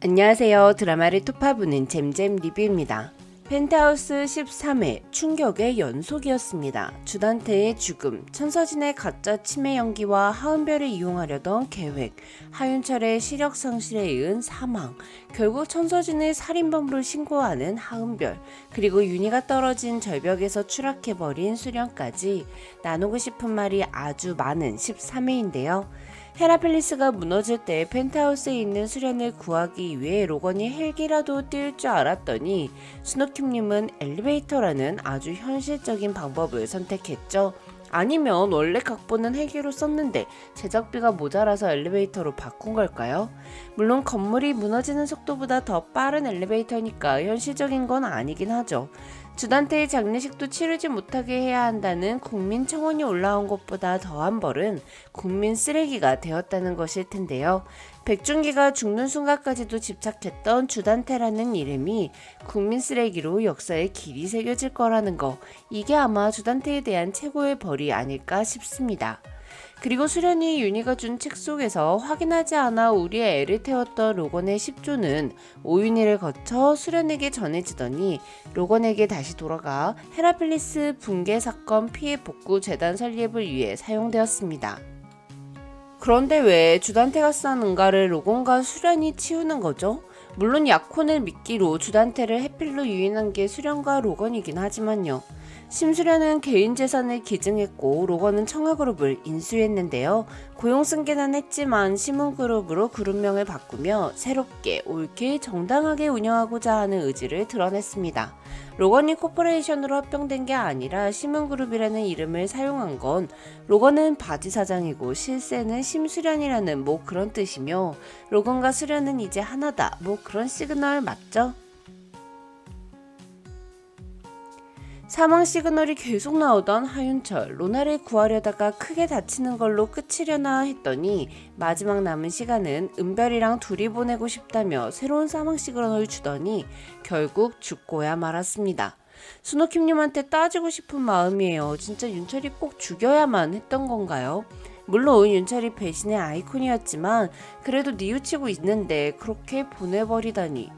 안녕하세요. 드라마를 토파보는 잼잼 리뷰입니다. 펜트하우스 13회 충격의 연속이었습니다. 주단태의 죽음, 천서진의 가짜 치매 연기와 하은별을 이용하려던 계획, 하윤철의 시력 상실에 의한 사망, 결국 천서진의 살인범을 신고하는 하은별, 그리고 윤희가 떨어진 절벽에서 추락해버린 수련까지 나누고 싶은 말이 아주 많은 13회인데요. 헤라필리스가 무너질 때 펜트하우스에 있는 수련을 구하기 위해 로건이 헬기라도 띄울 줄 알았더니 스노킴님은 엘리베이터라는 아주 현실적인 방법을 선택했죠. 아니면 원래 각본은 헬기로 썼는데 제작비가 모자라서 엘리베이터로 바꾼 걸까요? 물론 건물이 무너지는 속도보다 더 빠른 엘리베이터니까 현실적인 건 아니긴 하죠. 주단태의 장례식도 치르지 못하게 해야 한다는 국민 청원이 올라온 것보다 더한 벌은 국민 쓰레기가 되었다는 것일 텐데요. 백준기가 죽는 순간까지도 집착했던 주단태라는 이름이 국민 쓰레기로 역사에 길이 새겨질 거라는 거, 이게 아마 주단태에 대한 최고의 벌이 아닐까 싶습니다. 그리고 수련이 윤희가 준 책 속에서 확인하지 않아 우리의 애를 태웠던 로건의 10조는 오윤희를 거쳐 수련에게 전해지더니 로건에게 다시 돌아가 헤라필리스 붕괴 사건 피해 복구 재단 설립을 위해 사용되었습니다. 그런데 왜 주단태가 싼 응가를 로건과 수련이 치우는 거죠? 물론 약혼을 미끼로 주단태를 해필로 유인한 게 수련과 로건이긴 하지만요. 심수련은 개인 재산을 기증했고 로건은 청아그룹을 인수했는데요. 고용승계는 했지만 시문그룹으로 그룹명을 바꾸며 새롭게 옳게 정당하게 운영하고자 하는 의지를 드러냈습니다. 로건이 코퍼레이션으로 합병된 게 아니라 시문그룹이라는 이름을 사용한 건 로건은 바지 사장이고 실세는 심수련이라는 뭐 그런 뜻이며 로건과 수련은 이제 하나다 뭐 그런 시그널 맞죠? 사망 시그널이 계속 나오던 하윤철, 로나를 구하려다가 크게 다치는 걸로 끝이려나 했더니 마지막 남은 시간은 은별이랑 둘이 보내고 싶다며 새로운 사망 시그널을 주더니 결국 죽고야 말았습니다. 스노킴님한테 따지고 싶은 마음이에요. 진짜 윤철이 꼭 죽여야만 했던 건가요? 물론 윤철이 배신의 아이콘이었지만 그래도 뉘우치고 있는데 그렇게 보내버리다니.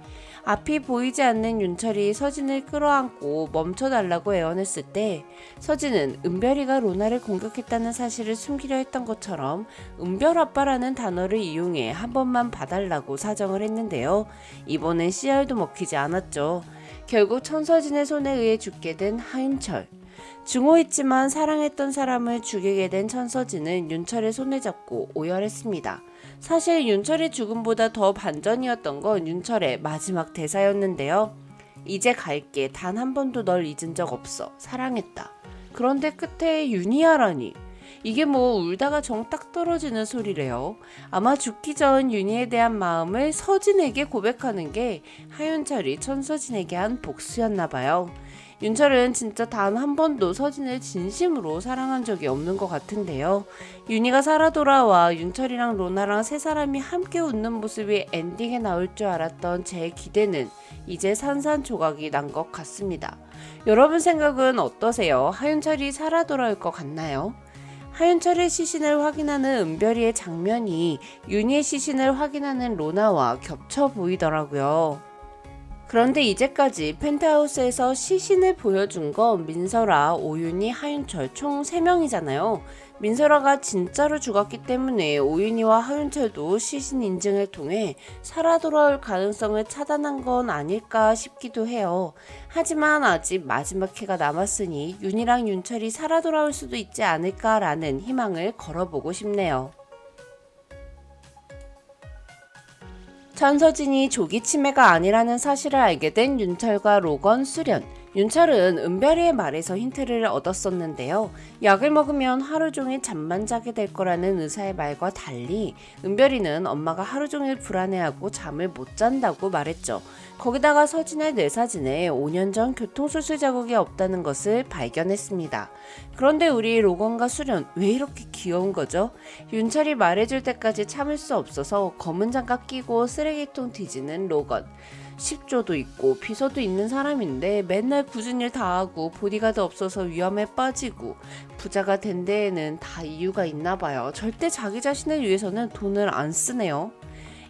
앞이 보이지 않는 윤철이 서진을 끌어안고 멈춰달라고 애원했을 때 서진은 은별이가 로나를 공격했다는 사실을 숨기려 했던 것처럼 은별 아빠라는 단어를 이용해 한 번만 봐달라고 사정을 했는데요. 이번엔 씨알도 먹히지 않았죠. 결국 천서진의 손에 의해 죽게 된 하윤철. 증오했지만 사랑했던 사람을 죽이게 된 천서진은 윤철의 손을 잡고 오열했습니다. 사실 윤철의 죽음보다 더 반전이었던 건 윤철의 마지막 대사였는데요. 이제 갈게. 단 한 번도 널 잊은 적 없어. 사랑했다. 그런데 끝에 윤희야라니. 이게 뭐 울다가 정 딱 떨어지는 소리래요. 아마 죽기 전 윤희에 대한 마음을 서진에게 고백하는 게 하윤철이 천서진에게 한 복수였나봐요. 윤철은 진짜 단 한 번도 서진을 진심으로 사랑한 적이 없는 것 같은데요. 윤희가 살아 돌아와 윤철이랑 로나랑 세 사람이 함께 웃는 모습이 엔딩에 나올 줄 알았던 제 기대는 이제 산산조각이 난 것 같습니다. 여러분 생각은 어떠세요? 하윤철이 살아 돌아올 것 같나요? 하윤철의 시신을 확인하는 은별이의 장면이 윤희의 시신을 확인하는 로나와 겹쳐 보이더라고요. 그런데 이제까지 펜트하우스에서 시신을 보여준 건 민설아, 오윤희, 하윤철 총 3명이잖아요. 민설아가 진짜로 죽었기 때문에 오윤희와 하윤철도 시신 인증을 통해 살아 돌아올 가능성을 차단한 건 아닐까 싶기도 해요. 하지만 아직 마지막 회가 남았으니 윤희랑 윤철이 살아 돌아올 수도 있지 않을까라는 희망을 걸어보고 싶네요. 천서진이 조기 치매가 아니라는 사실을 알게 된 윤철과 로건, 수련. 윤철은 은별이의 말에서 힌트를 얻었었는데요. 약을 먹으면 하루 종일 잠만 자게 될 거라는 의사의 말과 달리 은별이는 엄마가 하루 종일 불안해하고 잠을 못 잔다고 말했죠. 거기다가 서진의 뇌사진에 5년 전 교통수술 자국이 없다는 것을 발견했습니다. 그런데 우리 로건과 수련 왜 이렇게 귀여운 거죠? 윤철이 말해줄 때까지 참을 수 없어서 검은 장갑 끼고 쓰레기통 뒤지는 로건. 10조도 있고 비서도 있는 사람인데 맨날 굳은 일 다 하고 보디가드 없어서 위험에 빠지고 부자가 된 데에는 다 이유가 있나 봐요. 절대 자기 자신을 위해서는 돈을 안 쓰네요.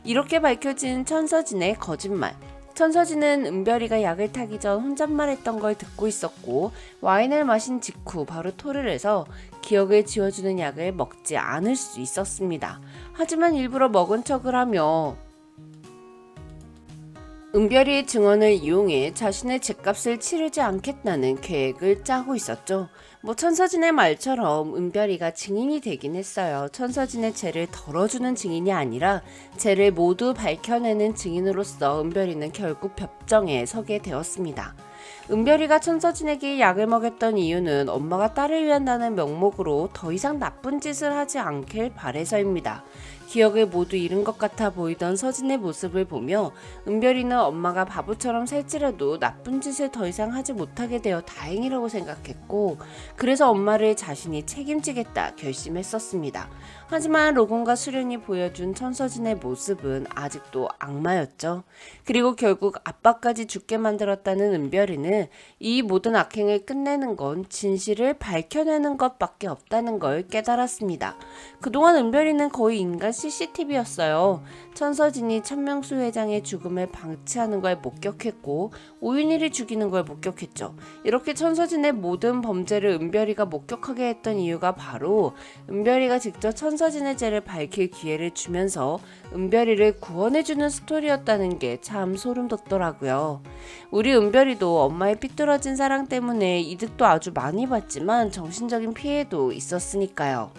이렇게 밝혀진 천서진의 거짓말. 천서진은 은별이가 약을 타기 전 혼잣말했던 걸 듣고 있었고 와인을 마신 직후 바로 토를 해서 기억을 지워주는 약을 먹지 않을 수 있었습니다. 하지만 일부러 먹은 척을 하며 은별이의 증언을 이용해 자신의 죗값을 치르지 않겠다는 계획을 짜고 있었죠. 천서진의 말처럼 은별이가 증인이 되긴 했어요. 천서진의 죄를 덜어주는 증인이 아니라 죄를 모두 밝혀내는 증인으로서 은별이는 결국 법정에 서게 되었습니다. 은별이가 천서진에게 약을 먹였던 이유는 엄마가 딸을 위한다는 명목으로 더 이상 나쁜 짓을 하지 않길 바래서입니다. 기억을 모두 잃은 것 같아 보이던 서진의 모습을 보며 은별이는 엄마가 바보처럼 살찌라도 나쁜 짓을 더 이상 하지 못하게 되어 다행이라고 생각했고 그래서 엄마를 자신이 책임지겠다 결심했었습니다. 하지만 로건과 수련이 보여준 천서진의 모습은 아직도 악마였죠. 그리고 결국 아빠까지 죽게 만들었다는 은별이는 이 모든 악행을 끝내는 건 진실을 밝혀내는 것밖에 없다는 걸 깨달았습니다. 그동안 은별이는 거의 인간 CCTV였어요. 천서진이 천명수 회장의 죽음을 방치하는 걸 목격했고 오윤희를 죽이는 걸 목격했죠. 이렇게 천서진의 모든 범죄를 은별이가 목격하게 했던 이유가 바로 은별이가 직접 천서진의 죄를 밝힐 기회를 주면서 은별이를 구원해주는 스토리였다는 게 참 소름 돋더라고요. 우리 은별이도 엄마의 삐뚤어진 사랑 때문에 이득도 아주 많이 봤지만 정신적인 피해도 있었으니까요.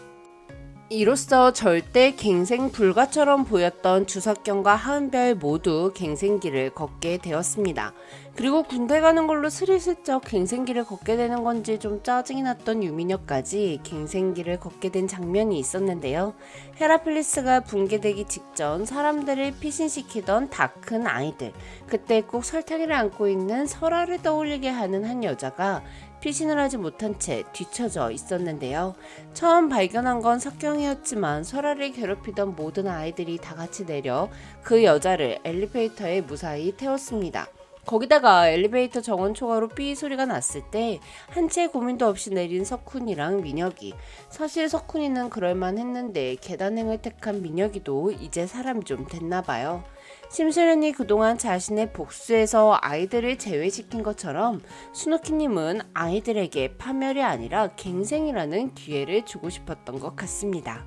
이로써 절대 갱생 불가처럼 보였던 주석경과 하은별 모두 갱생길을 걷게 되었습니다. 그리고 군대 가는 걸로 스리슬쩍 갱생길을 걷게 되는 건지 좀 짜증이 났던 유민혁까지 갱생길을 걷게 된 장면이 있었는데요. 헤라플리스가 붕괴되기 직전 사람들을 피신시키던 다 큰 아이들, 그때 꼭 설탕이를 안고 있는 설아를 떠올리게 하는 한 여자가 피신을 하지 못한 채 뒤처져 있었는데요. 처음 발견한 건 석경이었지만 설아를 괴롭히던 모든 아이들이 다 같이 내려 그 여자를 엘리베이터에 무사히 태웠습니다. 거기다가 엘리베이터 정원 초과로 삐 소리가 났을 때 한 채 고민도 없이 내린 석훈이랑 민혁이. 사실 석훈이는 그럴만 했는데 계단행을 택한 민혁이도 이제 사람이 좀 됐나봐요. 심수련이 그동안 자신의 복수에서 아이들을 제외시킨 것처럼 순옥희님은 아이들에게 파멸이 아니라 갱생이라는 기회를 주고 싶었던 것 같습니다.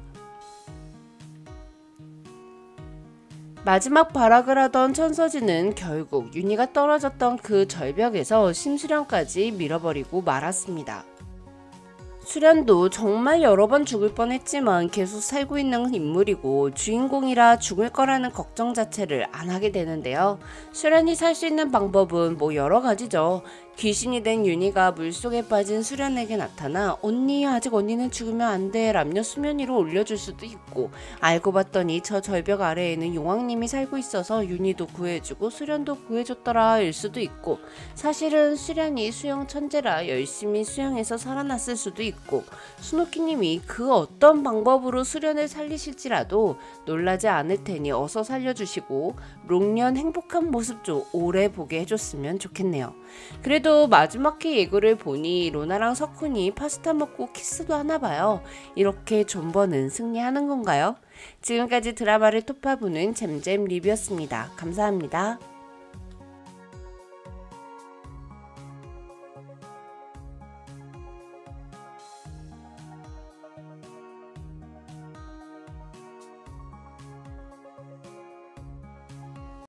마지막 발악을 하던 천서진은 결국 윤희가 떨어졌던 그 절벽에서 심수련까지 밀어버리고 말았습니다. 수련도 정말 여러 번 죽을 뻔했지만 계속 살고 있는 인물이고 주인공이라 죽을 거라는 걱정 자체를 안 하게 되는데요. 수련이 살 수 있는 방법은 여러 가지죠. 귀신이 된 윤희가 물속에 빠진 수련에게 나타나 언니 아직 언니는 죽으면 안 돼 라며 수면 위로 올려줄 수도 있고 알고 봤더니 저 절벽 아래에는 용왕님이 살고 있어서 윤희도 구해주고 수련도 구해줬더라 일 수도 있고 사실은 수련이 수영 천재라 열심히 수영해서 살아났을 수도 있고 순옥희님이 그 어떤 방법으로 수련을 살리실지라도 놀라지 않을 테니 어서 살려주시고 롱년 행복한 모습 좀 오래 보게 해줬으면 좋겠네요. 그래도 마지막 회 예고를 보니 로나랑 석훈이 파스타 먹고 키스도 하나봐요. 이렇게 존버는 승리하는 건가요? 지금까지 드라마를 톱파보는 잼잼 리뷰였습니다. 감사합니다.